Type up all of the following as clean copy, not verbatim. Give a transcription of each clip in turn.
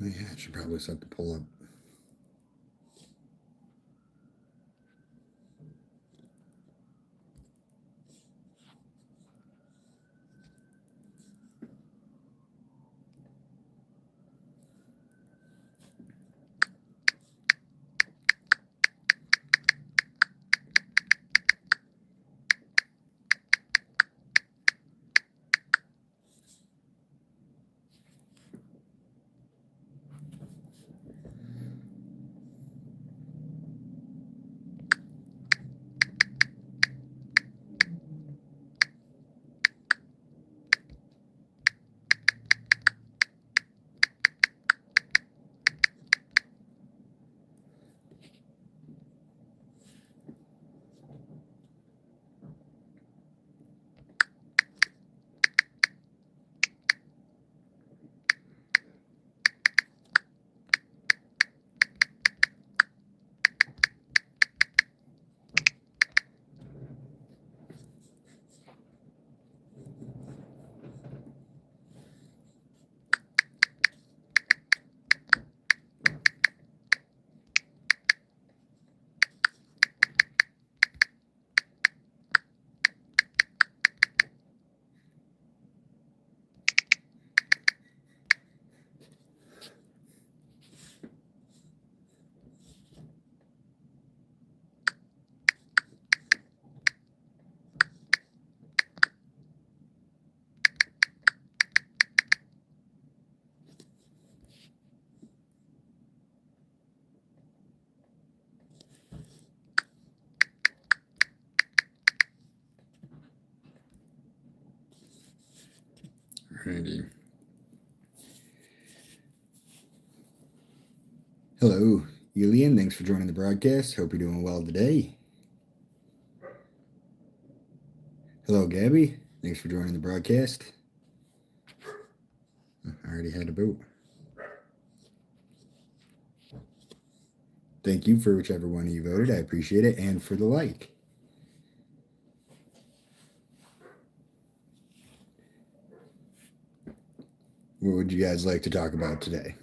Yeah, I should probably set the poll up. Alrighty. Hello, Elian. Thanks for joining the broadcast. Hope you're doing well today. Hello, Gabby. Thanks for joining the broadcast. I already had a vote. Thank you for whichever one of you voted. I appreciate it. And for the like. What would you guys like to talk about today?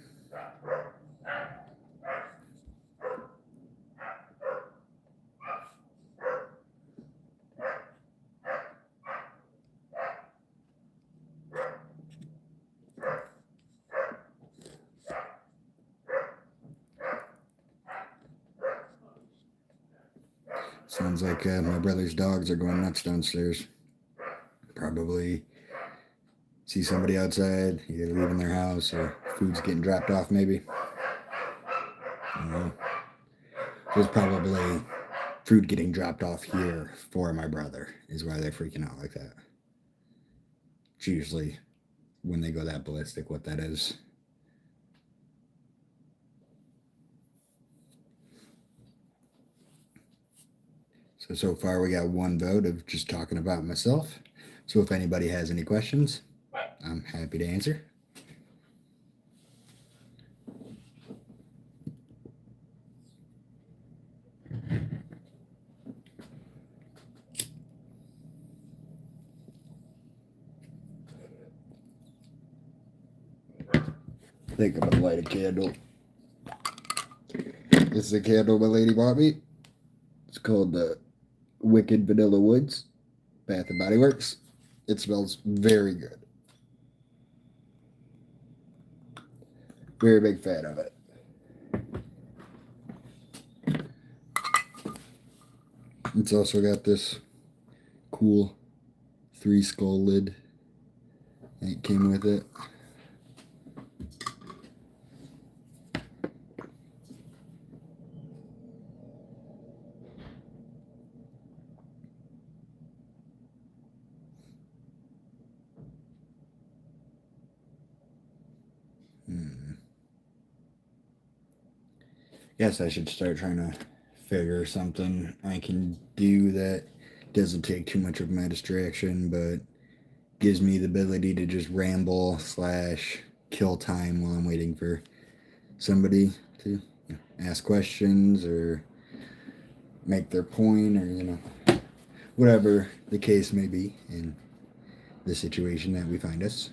Sounds like my brother's dogs are going nuts downstairs. Probably see somebody outside, either leaving their house or food's getting dropped off, maybe. There's probably food getting dropped off here for my brother, is why they're freaking out like that. It's usually when they go that ballistic, what that is. So far we got one vote of just talking about myself. So if anybody has any questions, I'm happy to answer. I think I'm gonna light a candle. This is a candle my lady bought me. It's called the Wicked Vanilla Woods, Bath and Body Works. It smells very good. Very big fan of it. It's also got this cool 3-skull lid that came with it. Guess I should start trying to figure something I can do that doesn't take too much of my distraction, but gives me the ability to just ramble / kill time while I'm waiting for somebody to ask questions or make their point, or whatever the case may be in the situation that we find us.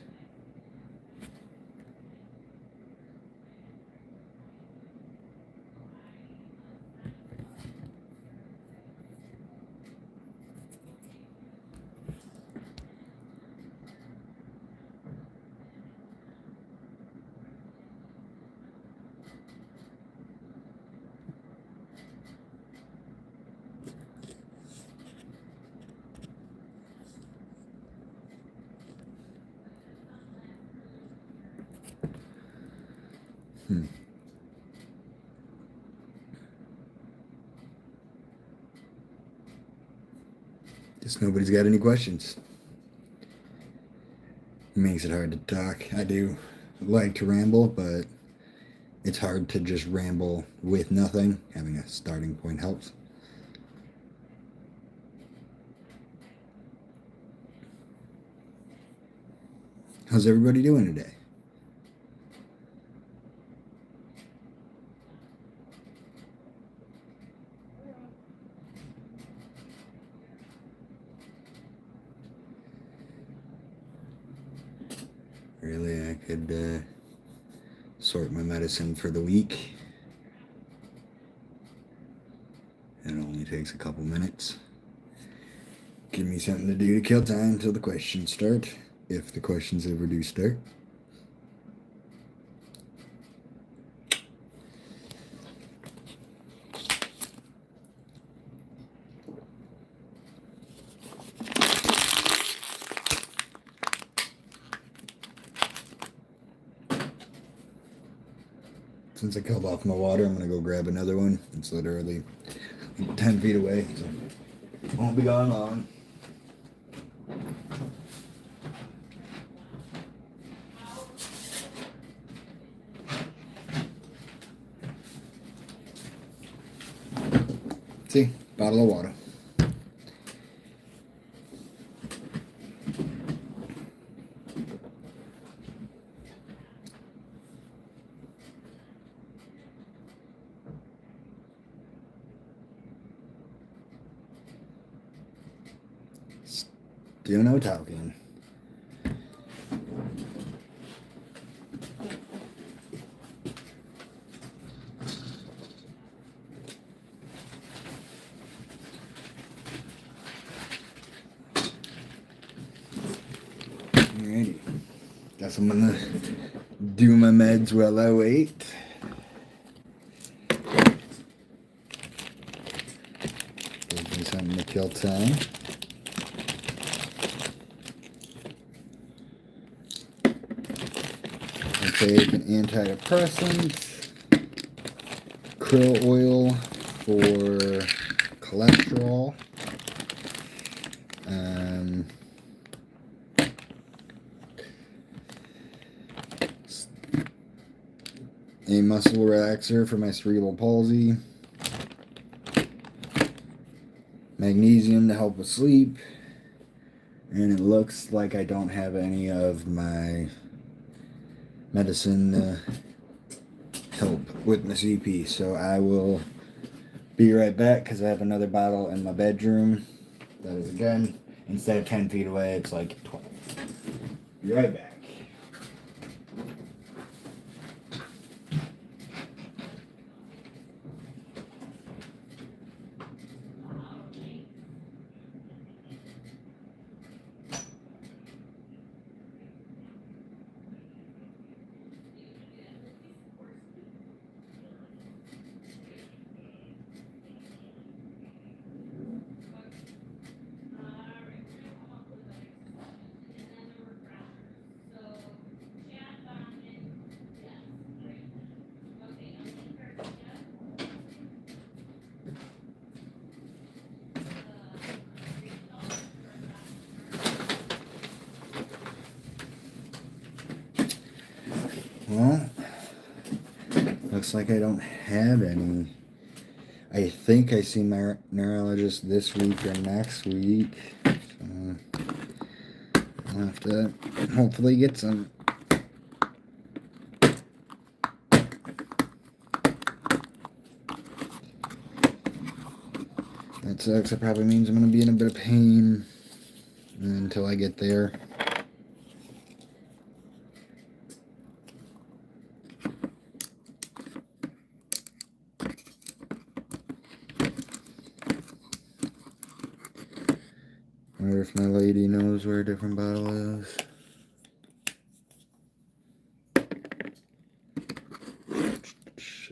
Guess nobody's got any questions. It makes it hard to talk. I do like to ramble, but it's hard to just ramble with nothing. Having a starting point helps. How's everybody doing today? Really, I could sort my medicine for the week. It only takes a couple minutes. Give me something to do to kill time until the questions start, if the questions ever do start. Since I killed off my water, I'm going to go grab another one. It's literally 10 feet away, so won't be gone long. See, bottle of water. Still no talking. Alrighty. Guess I'm gonna do my meds while I wait. Give me something to kill time. I take an antidepressant, krill oil for cholesterol, a muscle relaxer for my cerebral palsy, magnesium to help with sleep, and it looks like I don't have any of my medicine help with my CP, so I will be right back because I have another bottle in my bedroom. That is, again, instead of 10 feet away, it's like 12. Be right back. Well, looks like I don't have any. I think I see my neurologist this week or next week. So I'll have to hopefully get some. That sucks. It probably means I'm going to be in a bit of pain until I get there. I wonder if my lady knows where a different bottle is.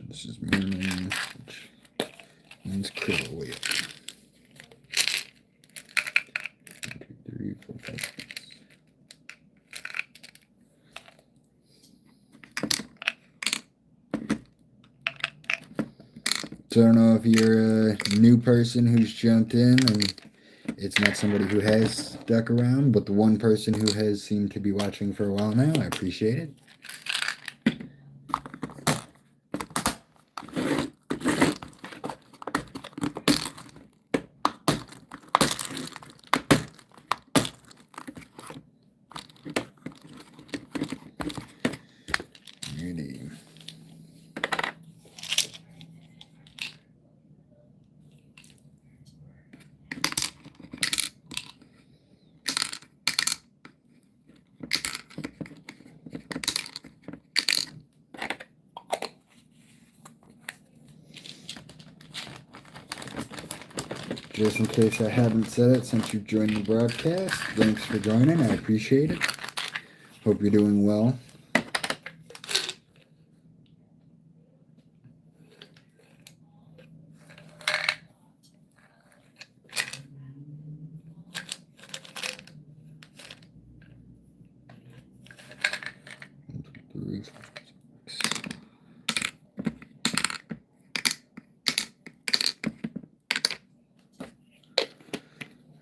This is morning, which means krill oil. 1, 2, 3, 4, 5, 6. So I don't know if you're a new person who's jumped in and it's not somebody who has stuck around, but the one person who has seemed to be watching for a while now, I appreciate it. Alrighty. Just in case I haven't said it since you joined the broadcast, thanks for joining. I appreciate it. Hope you're doing well.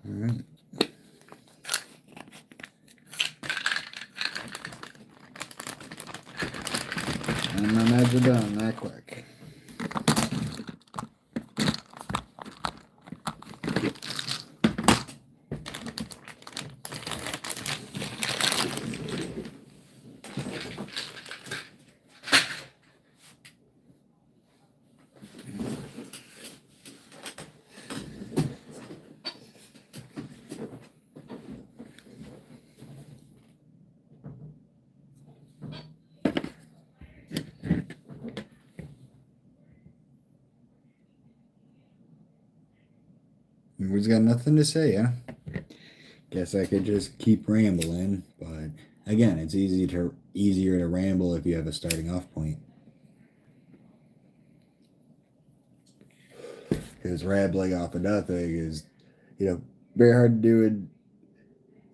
Alright. And my meds are done that quick. We've got nothing to say, huh? Guess I could just keep rambling, but again, it's easier to ramble if you have a starting off point. Because rambling off of nothing is, very hard to do and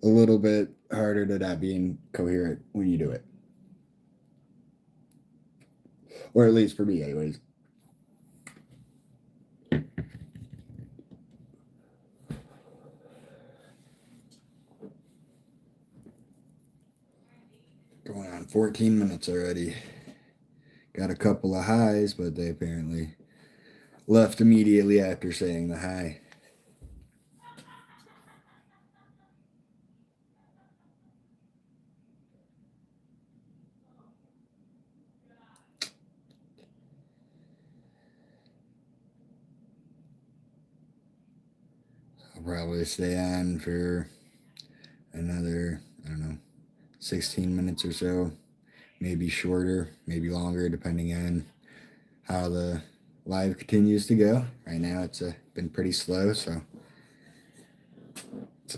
a little bit harder to not being coherent when you do it. Or at least for me, anyways. Going on 14 minutes already. Got a couple of highs, but they apparently left immediately after saying the high. I'll probably stay on for another, 16 minutes or so. Maybe shorter, maybe longer, depending on how the live continues to go. Right now, it's been pretty slow, so it's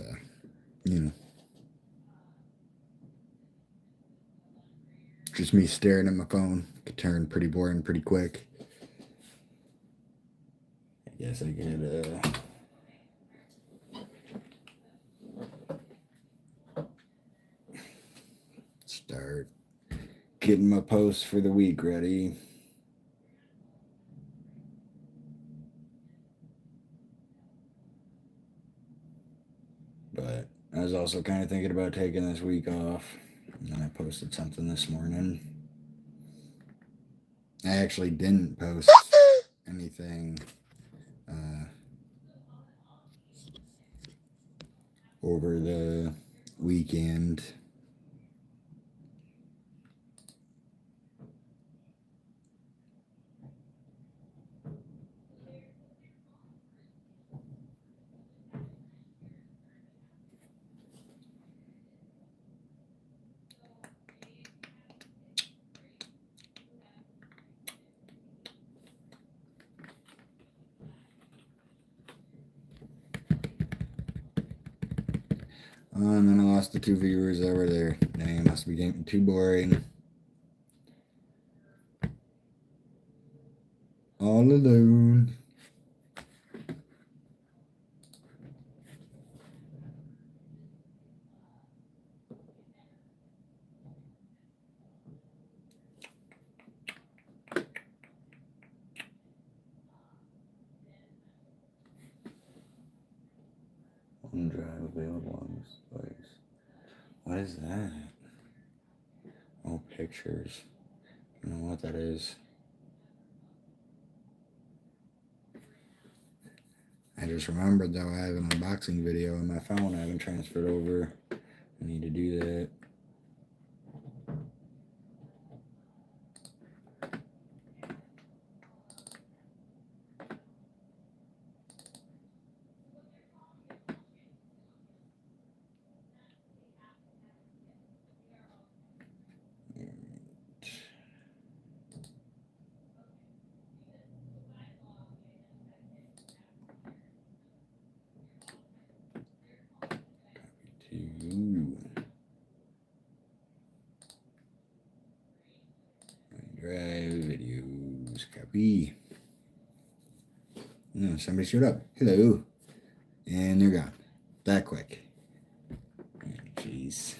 just me staring at my phone. Could turn pretty boring pretty quick. I guess I could start getting my posts for the week ready. But I was also kind of thinking about taking this week off. And then I posted something this morning. I actually didn't post anything over the weekend. And then I lost the 2 viewers that were there. Dang, it must be getting too boring. All alone. available on this device. What is that? Oh, pictures. I don't know what that is. I just remembered though I have an unboxing video on my phone I haven't transferred over. I need to do that. Drive videos, copy. No, somebody showed up. Hello. And they're gone. That quick. Jeez.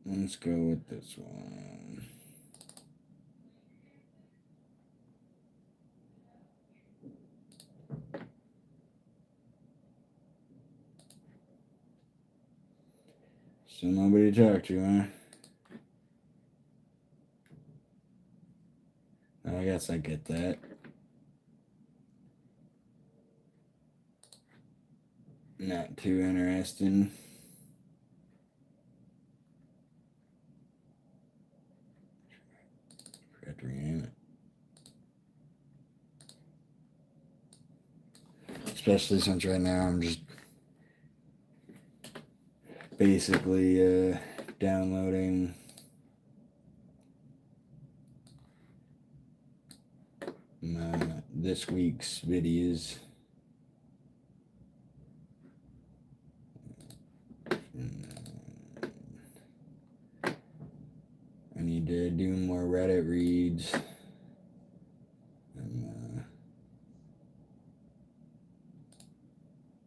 Let's go with this one. So nobody to talk to, huh? I guess I get that. Not too interesting. Forgot to rename it. Especially since right now I'm just basically downloading this week's videos. I need to do more Reddit reads. I'm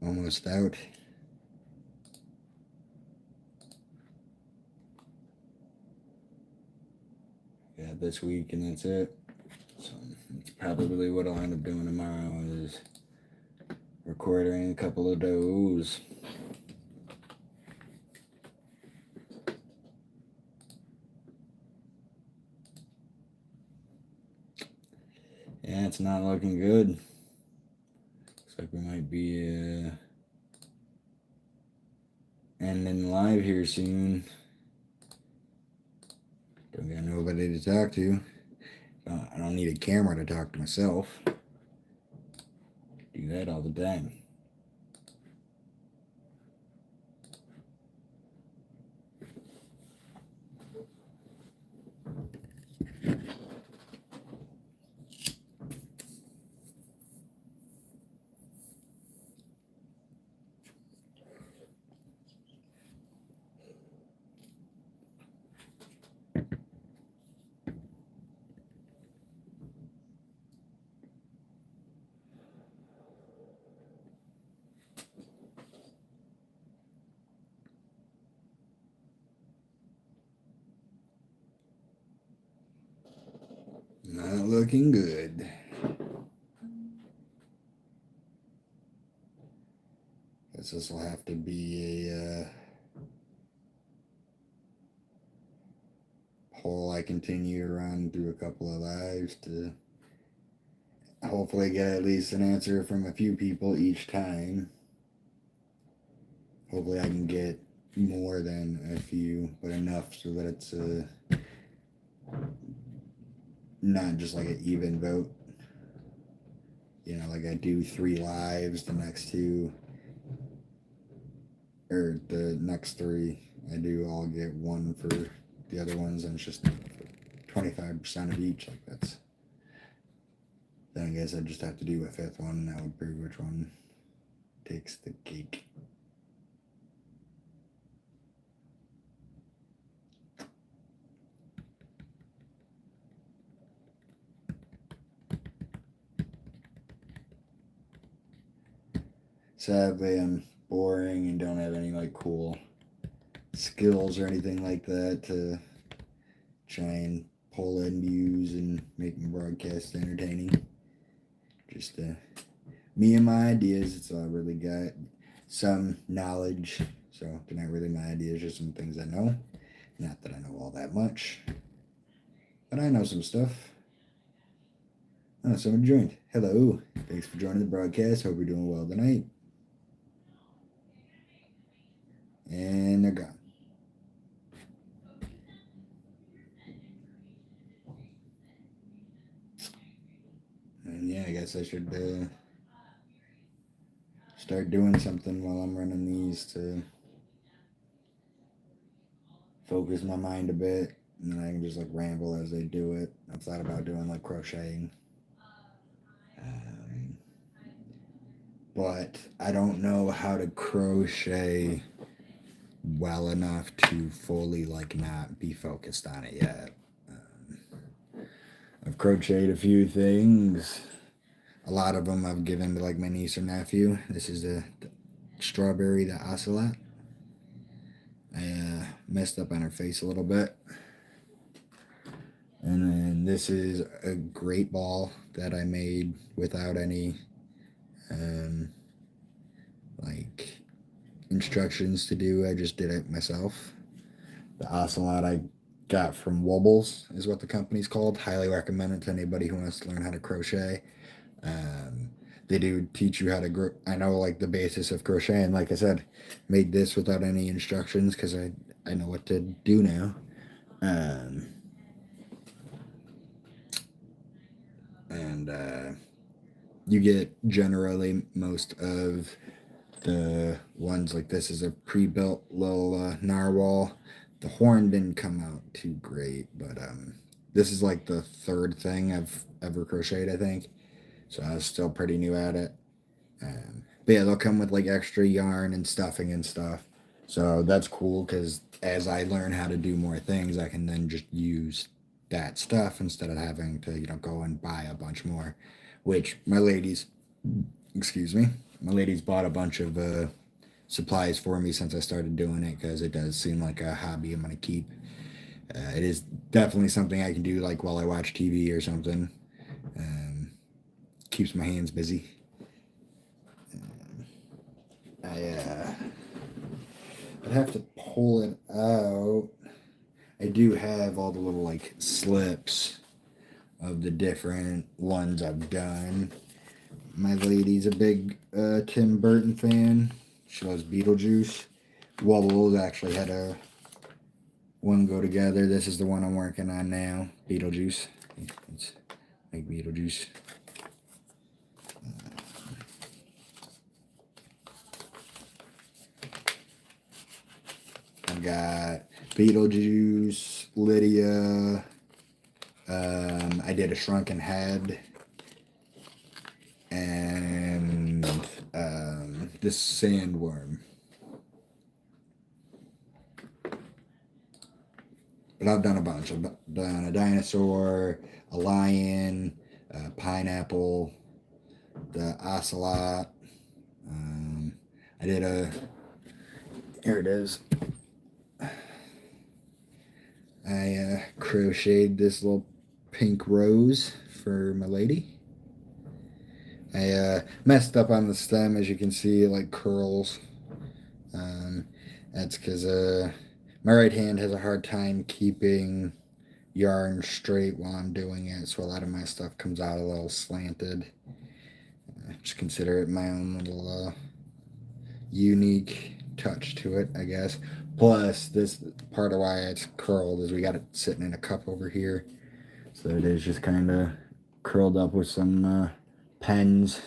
almost out. Yeah, this week and that's it. So it's probably what I'll end up doing tomorrow is recording a couple of those. Yeah, it's not looking good. Looks like we might be ending live here soon. Don't got nobody to talk to. I don't need a camera to talk to myself. Do that all the time. Not looking good. Guess this will have to be a poll I continue to run through a couple of lives to hopefully get at least an answer from a few people each time. Hopefully I can get more than a few, but enough so that it's not just like an even vote. You know, like I do 3 lives, the next 2, or the next 3, I do all get 1 for the other ones, and it's just 25% of each. Like that's Then I guess I just have to do a fifth one, and that would prove which one takes the cake. Sadly, I'm boring and don't have any like cool skills or anything like that to try and pull and use and make my broadcast entertaining. Just me and my ideas. It's all I really got. Some knowledge, so they're not really my ideas, just some things I know. Not that I know all that much, but I know some stuff. Oh, someone joined. Hello. Thanks for joining the broadcast. Hope you're doing well tonight. And they're gone. And yeah, I guess I should start doing something while I'm running these to focus my mind a bit. And then I can just like ramble as they do it. I've thought about doing like crocheting. But I don't know how to crochet well enough to fully like not be focused on it yet. I've crocheted a few things. A lot of them I've given to like my niece or nephew. This is the strawberry, the ocelot. I messed up on her face a little bit. And then this is a great ball that I made without any like instructions to do. I just did it myself. The ocelot I got from Wobbles is what the company's called. Highly recommend it to anybody who wants to learn how to crochet. They do teach you how to I know like the basis of crochet, and like I said, made this without any instructions because I know what to do now. You get generally most of the ones like this is a pre-built little narwhal. The horn didn't come out too great, but this is like the third thing I've ever crocheted, I think. So I was still pretty new at it. But yeah, they'll come with like extra yarn and stuffing and stuff. So that's cool because as I learn how to do more things, I can then just use that stuff instead of having to, go and buy a bunch more. Which my ladies, my ladies bought a bunch of supplies for me since I started doing it because it does seem like a hobby I'm going to keep. It is definitely something I can do like while I watch TV or something. Keeps my hands busy. I'd have to pull it out. I do have all the little like slips of the different ones I've done. My lady's a big Tim Burton fan. She loves Beetlejuice. Wobbles actually had a one go together. This is the one I'm working on now. Beetlejuice. It's like Beetlejuice. I've got Beetlejuice, Lydia. I did a shrunken head. And this sandworm. But I've done a bunch. I've done a dinosaur, a lion, a pineapple, the ocelot. I did here it is. I crocheted this little pink rose for my lady. I messed up on the stem, as you can see, it like curls. That's because my right hand has a hard time keeping yarn straight while I'm doing it, so a lot of my stuff comes out a little slanted. Just consider it my own little unique touch to it, I guess. Plus, this part of why it's curled is we got it sitting in a cup over here, so it is just kind of curled up with some pens.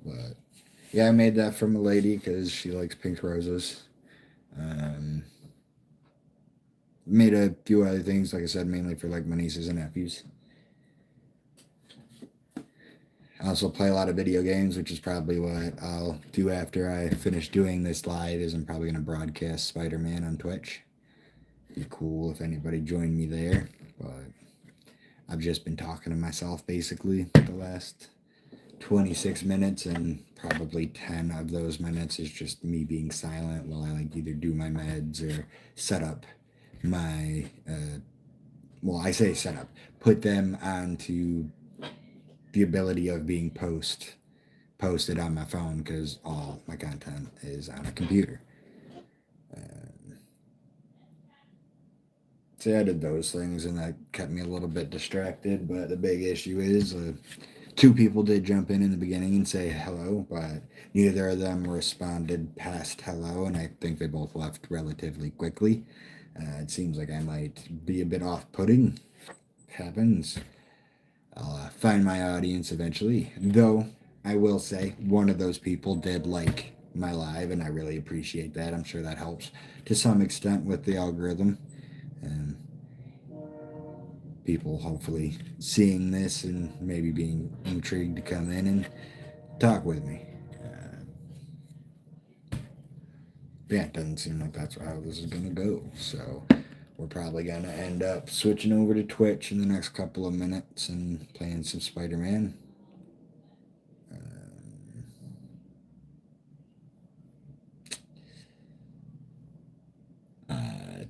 But yeah, I made that from a lady because she likes pink roses. Made a few other things, like I said, mainly for like my nieces and nephews. I also play a lot of video games, which is probably what I'll do after I finish doing this live. Is I'm probably going to broadcast Spider-Man on Twitch. Be cool if anybody joined me there, but I've just been talking to myself basically the last 26 minutes, and probably 10 of those minutes is just me being silent while I like either do my meds or set up my well, I say set up, put them onto the ability of being posted on my phone, because all my content is on a computer. So I did those things, and that kept me a little bit distracted. But the big issue is, two people did jump in the beginning and say hello, but neither of them responded past hello, and I think they both left relatively quickly. It seems like I might be a bit off-putting. Happens. I'll find my audience eventually, though I will say one of those people did like my live, and I really appreciate that. I'm sure that helps to some extent with the algorithm, and people hopefully seeing this and maybe being intrigued to come in and talk with me. Yeah, it doesn't seem like that's how this is going to go. So we're probably going to end up switching over to Twitch in the next couple of minutes and playing some Spider-Man.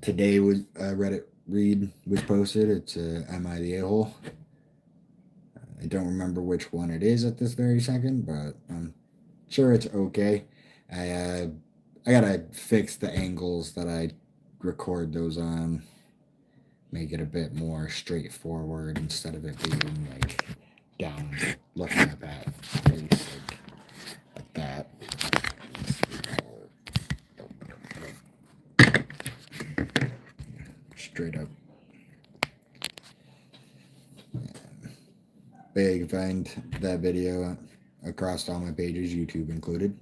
Today was Reddit read was posted. It's Am I the A-hole? I don't remember which one it is at this very second, but I'm sure it's okay. I gotta fix the angles that I record those on, make it a bit more straightforward instead of it being like down looking at that face like that. Straight up. But you can find that video across all my pages, YouTube included.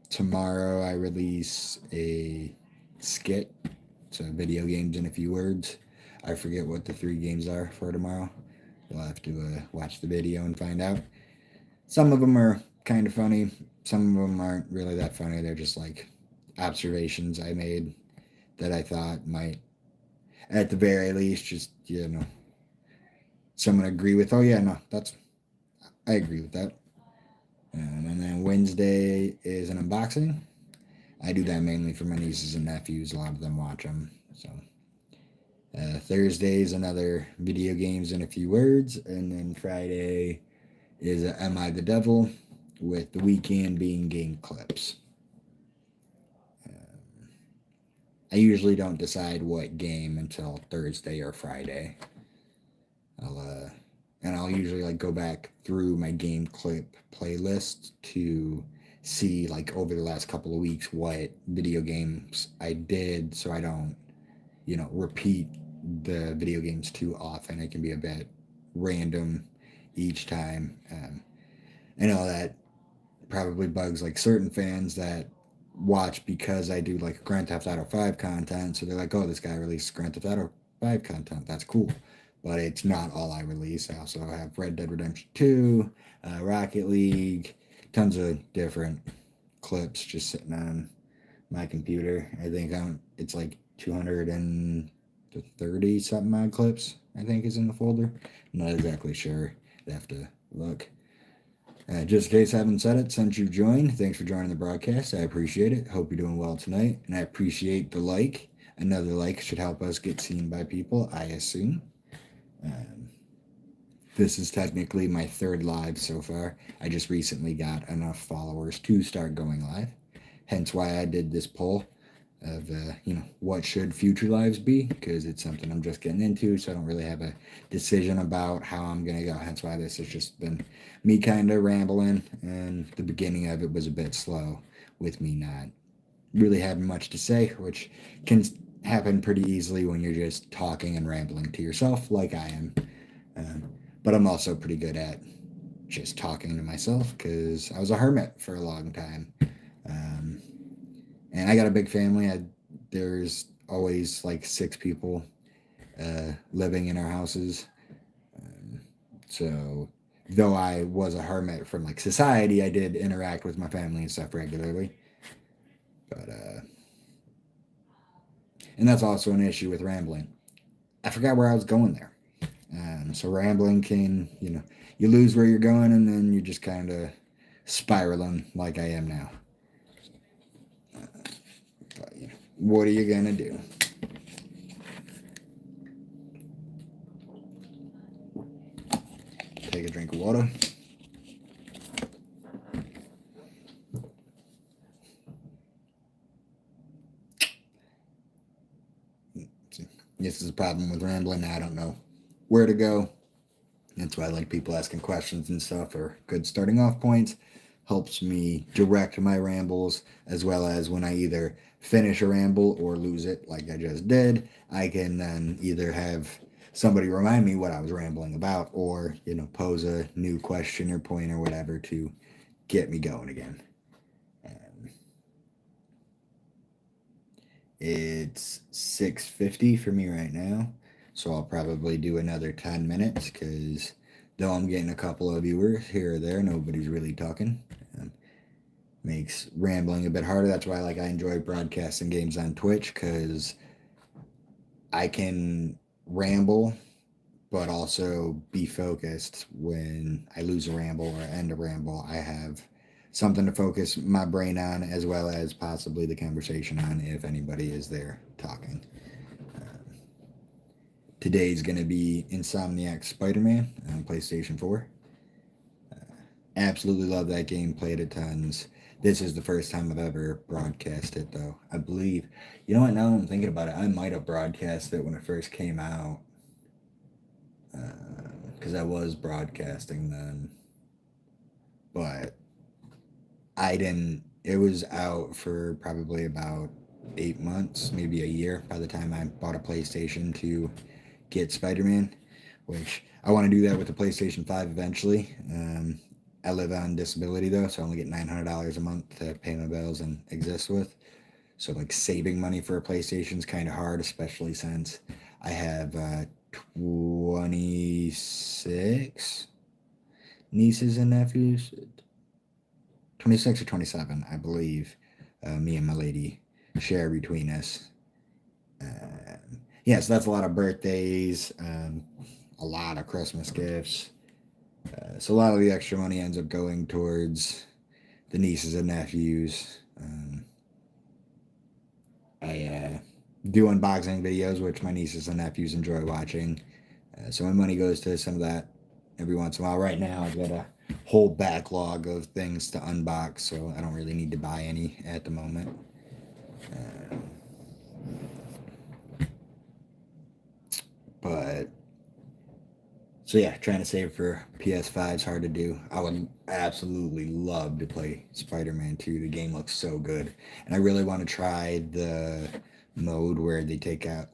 Tomorrow I release a skit, so video games in a few words. I forget what the 3 games are for tomorrow. You'll have to watch the video and find out. Some of them are kind of funny. Some of them aren't really that funny. They're just like observations I made that I thought might, at the very least, just, someone agree with. Oh yeah, no, I agree with that. And then Wednesday is an unboxing. I do that mainly for my nieces and nephews. A lot of them watch them. So Thursday is another video games in a few words. And then Friday is Am I the Devil, with the weekend being game clips. I usually don't decide what game until Thursday or Friday. I'll usually like go back through my game clip playlist to see like over the last couple of weeks what video games I did, so I don't, repeat the video games too often. It can be a bit random each time. I know that probably bugs like certain fans that watch because I do like Grand Theft Auto 5 content, so they're like, oh, this guy released Grand Theft Auto 5 content, that's cool. But it's not all I release. I also have Red Dead Redemption 2, Rocket League, tons of different clips just sitting on my computer. I think it's like 230 something odd clips, I think, is in the folder. I'm not exactly sure. I'd have to look. Just in case I haven't said it, since you've joined, thanks for joining the broadcast. I appreciate it. Hope you're doing well tonight. And I appreciate the like. Another like should help us get seen by people, I assume. This is technically my 3rd live so far. I just recently got enough followers to start going live. Hence why I did this poll of, what should future lives be, because it's something I'm just getting into, so I don't really have a decision about how I'm going to go. Hence why this has just been me kind of rambling, and the beginning of it was a bit slow with me not really having much to say, which can happen pretty easily when you're just talking and rambling to yourself like I am. But I'm also pretty good at just talking to myself because I was a hermit for a long time. And I got a big family. There's always like 6 people living in our houses. So though I was a hermit from like society, I did interact with my family and stuff regularly. But and that's also an issue with rambling. I forgot where I was going there. So rambling can, you lose where you're going, and then you're just kind of spiraling like I am now. But what are you gonna do? Take a drink of water. This is a problem with rambling. I don't know where to go. That's why I like people asking questions and stuff, or good starting off points. Helps me direct my rambles, as well as when I either finish a ramble or lose it, like I just did, I can then either have somebody remind me what I was rambling about, or pose a new question or point or whatever to get me going again. It's 6:50 for me right now, so I'll probably do another 10 minutes because though I'm getting a couple of viewers here or there, nobody's really talking. Makes rambling a bit harder. That's why I enjoy broadcasting games on Twitch, because I can ramble but also be focused. When I lose a ramble or end a ramble, I have something to focus my brain on, as well as possibly the conversation on if anybody is there talking. Today's going to be Insomniac Spider-Man on PlayStation 4. Absolutely love that game, played it tons. This is the first time I've ever broadcast it, though. I believe, you know what, now that I'm thinking about it, I might have broadcast it when it first came out. Because I was broadcasting then. But I didn't, it was out for probably about 8 months, maybe a year, by the time I bought a PlayStation to get Spider-Man, which I want to do that with the PlayStation 5 eventually. I live on disability though, so I only get $900 a month to pay my bills and exist with. So saving money for a PlayStation is kind of hard, especially since I have 26 nieces and nephews. 26 or 27, I believe. Me and my lady share between us. Yeah, so that's a lot of birthdays, a lot of Christmas gifts. So a lot of the extra money ends up going towards the nieces and nephews. I do unboxing videos, which my nieces and nephews enjoy watching. So my money goes to some of that every once in a while. Right now, I've got a whole backlog of things to unbox, so I don't really need to buy any at the moment. But so yeah, trying to save for PS5 is hard to do. I would absolutely love to play Spider-Man 2. The game looks so good, and I really want to try the mode where they take out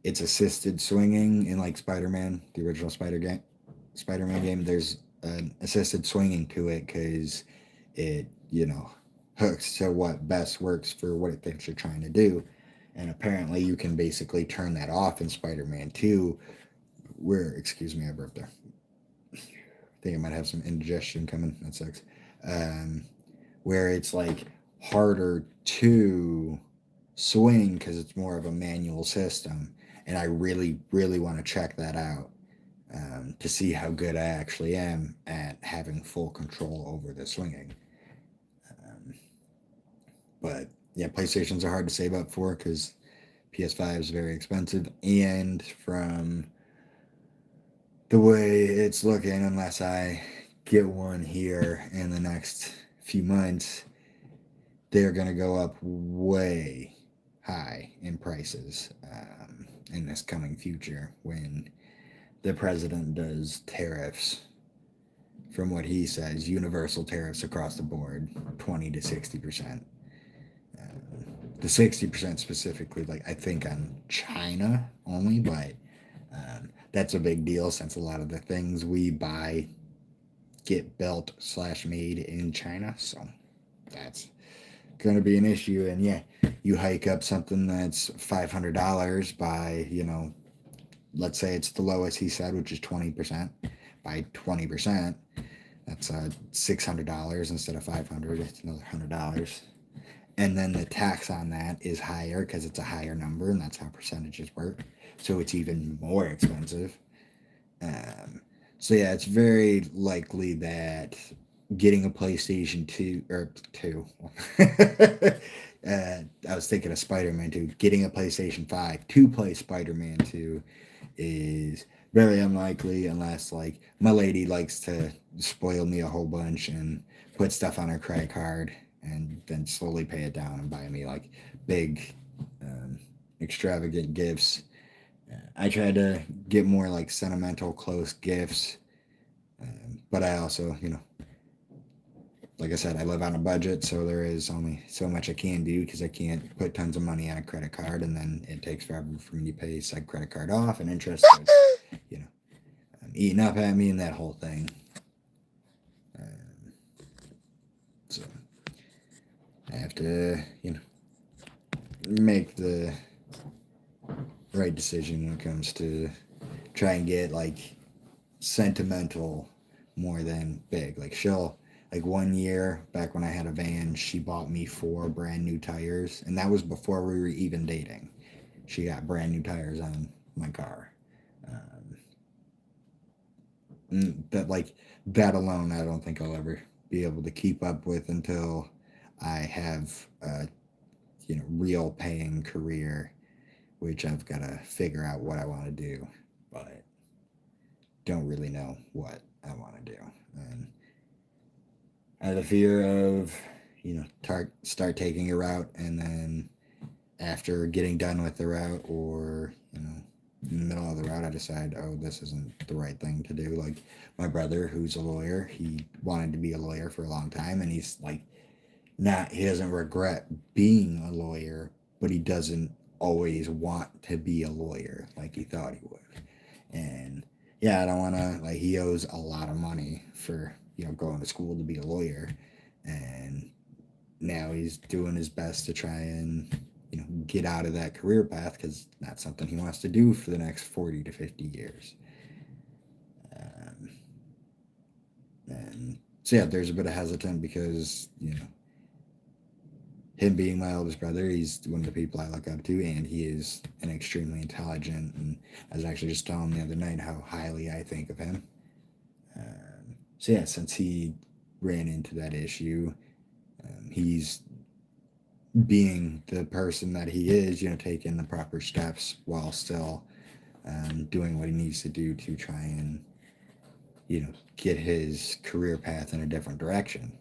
it's assisted swinging in Spider-Man, the original Spider-Man game. There's an assisted swinging to it because it hooks to what best works for what it thinks you're trying to do. And apparently you can basically turn that off in Spider-Man 2, where, excuse me, I burped there. I think I might have some indigestion coming. That sucks. Where it's harder to swing because it's more of a manual system. And I really, really want to check that out to see how good I actually am at having full control over the swinging. But yeah, PlayStations are hard to save up for because PS5 is very expensive, and from the way it's looking, unless I get one here in the next few months, they're going to go up way high in prices in this coming future when the president does tariffs. From what he says, universal tariffs across the board, 20 to 60%. The 60% specifically, I think on China only, but that's a big deal since a lot of the things we buy get built / made in China. So that's going to be an issue. And yeah, you hike up something that's $500 by, let's say it's the lowest he said, which is 20%. By 20%, that's $600 instead of $500. It's another $100. And then the tax on that is higher because it's a higher number, and that's how percentages work. So it's even more expensive. So yeah, it's very likely that getting a PlayStation 2 or 2. I was thinking of Spider-Man 2. Getting a PlayStation 5 to play Spider-Man 2 is very unlikely unless like my lady likes to spoil me a whole bunch and put stuff on her credit card and then slowly pay it down and buy me like big extravagant gifts. I try to get more like sentimental close gifts, but I also, like I said, I live on a budget, so there is only so much I can do because I can't put tons of money on a credit card, and then it takes forever for me to pay said credit card off, and interest is, eating up at me and that whole thing. So I have to, make the right decision when it comes to try and get like sentimental more than big. Like 1 year back when I had a van, she bought me 4 brand new tires, and that was before we were even dating. She got brand new tires on my car. That alone, I don't think I'll ever be able to keep up with until I have a real paying career, which I've got to figure out what I want to do, but don't really know what I want to do. And I have a fear of, start taking a route, and then after getting done with the route, or, in the middle of the route, I decide, oh, this isn't the right thing to do. Like my brother, who's a lawyer, he wanted to be a lawyer for a long time, and he's like, he doesn't regret being a lawyer, but he doesn't always want to be a lawyer like he thought he would. And yeah, I don't want to, like, he owes a lot of money for, going to school to be a lawyer. And now he's doing his best to try and, get out of that career path because that's something he wants to do for the next 40 to 50 years. And so, yeah, there's a bit of hesitant because, him being my oldest brother, he's one of the people I look up to, and he is an extremely intelligent, and I was actually just telling him the other night how highly I think of him. So yeah, since he ran into that issue, he's being the person that he is, taking the proper steps while still doing what he needs to do to try and, get his career path in a different direction.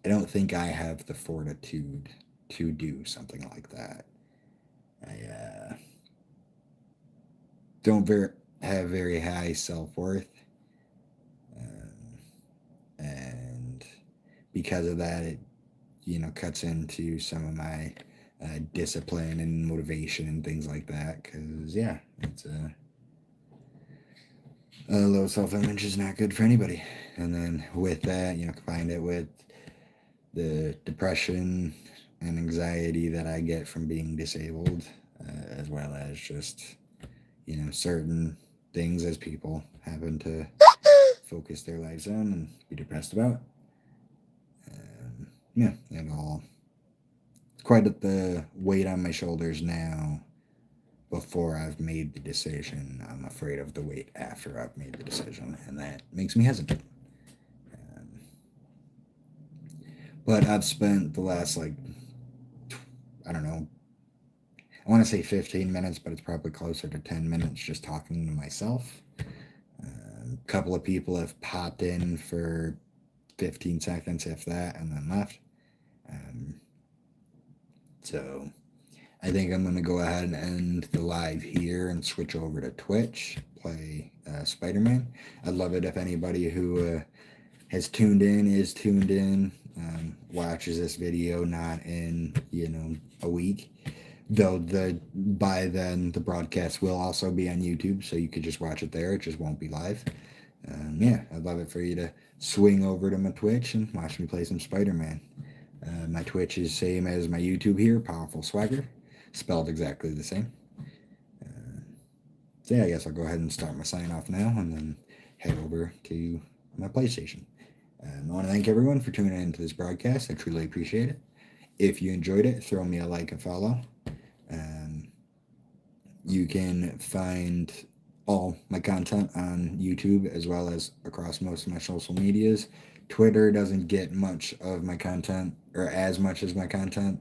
I don't think I have the fortitude to do something like that. I don't have very high self-worth, and because of that, it cuts into some of my discipline and motivation and things like that. Because yeah, it's a low self-image is not good for anybody. And then with that, combine it with the depression and anxiety that I get from being disabled, as well as just, certain things as people happen to focus their lives on and be depressed about. Yeah, it all, it's quite the weight on my shoulders now before I've made the decision. I'm afraid of the weight after I've made the decision, and that makes me hesitant. But I've spent the last, I don't know, I want to say 15 minutes, but it's probably closer to 10 minutes just talking to myself. A couple of people have popped in for 15 seconds, if that, and then left. So I think I'm going to go ahead and end the live here and switch over to Twitch, play Spider-Man. I'd love it if anybody who is tuned in, watches this video not in, a week. Though by then the broadcast will also be on YouTube, so you could just watch it there. It just won't be live. Yeah, I'd love it for you to swing over to my Twitch and watch me play some Spider-Man. My Twitch is same as my YouTube here, Powerful Swagger, spelled exactly the same. So yeah, I guess I'll go ahead and start my sign off now and then head over to my PlayStation. I want to thank everyone for tuning into this broadcast. I truly appreciate it. If you enjoyed it, throw me a like and follow. Um, you can find all my content on YouTube as well as across most of my social medias. Twitter doesn't get much of my content or as much as my content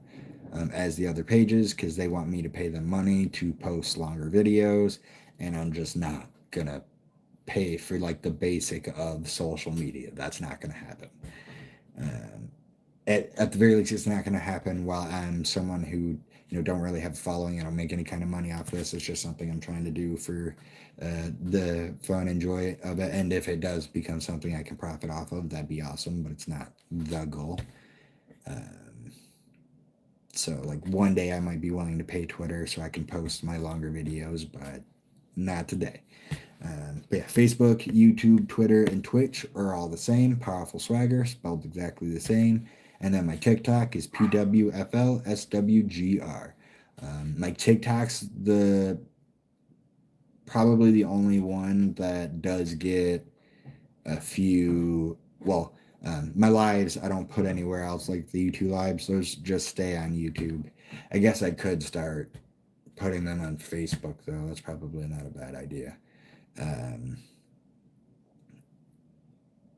as the other pages because they want me to pay them money to post longer videos, and I'm just not gonna pay for like the basic of social media. That's not gonna happen. Um, at the very least, it's not going to happen while I'm someone who don't really have a following. I don't make any kind of money off this. It's just something I'm trying to do for the fun and joy of it. And if it does become something I can profit off of, that'd be awesome. But it's not the goal. So like one day I might be willing to pay Twitter so I can post my longer videos, but not today. But yeah, Facebook, YouTube, Twitter, and Twitch are all the same. Powerful Swagger, spelled exactly the same. And then my TikTok is PWFLSWGR. My TikTok's probably the only one that does get a few. Well, my lives I don't put anywhere else, like the YouTube lives. Those just stay on YouTube. I guess I could start putting them on Facebook though. That's probably not a bad idea.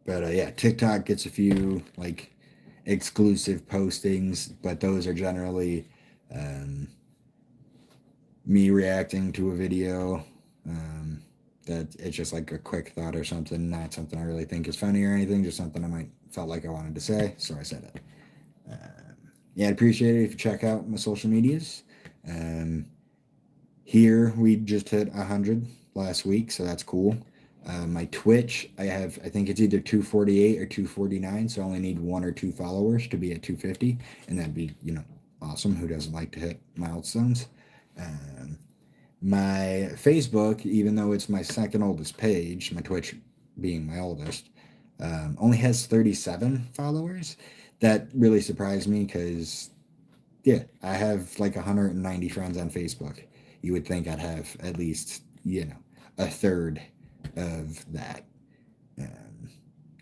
But yeah, TikTok gets a few like exclusive postings, but those are generally me reacting to a video that it's just like a quick thought or something, not something I really think is funny or anything, just something I might felt like I wanted to say, so I said it. Yeah, I'd appreciate it if you check out my social medias. Here we just hit 100 last week, so that's cool. My Twitch, I think it's either 248 or 249, so I only need 1 or 2 followers to be at 250, and that'd be, awesome. Who doesn't like to hit milestones? My Facebook, even though it's my second oldest page, my Twitch being my oldest, only has 37 followers. That really surprised me because, yeah, I have like 190 friends on Facebook. You would think I'd have at least, a third of that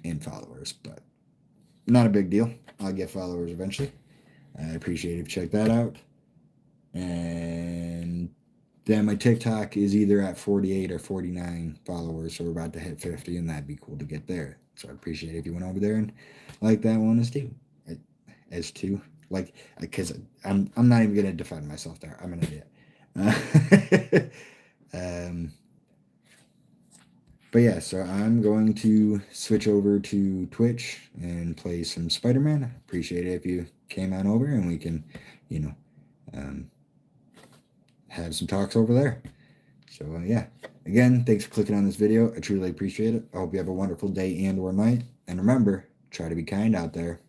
in followers, but not a big deal. I'll get followers eventually. I appreciate it if you check that out. And then my TikTok is either at 48 or 49 followers, so we're about to hit 50, and that'd be cool to get there. So I appreciate it if you went over there and like that one as too. Like, because I'm not even gonna define myself there. I'm an idiot. But yeah, so I'm going to switch over to Twitch and play some Spider-Man. Appreciate it if you came on over and we can, have some talks over there. So yeah, again, thanks for clicking on this video. I truly appreciate it. I hope you have a wonderful day and or night. And remember, try to be kind out there.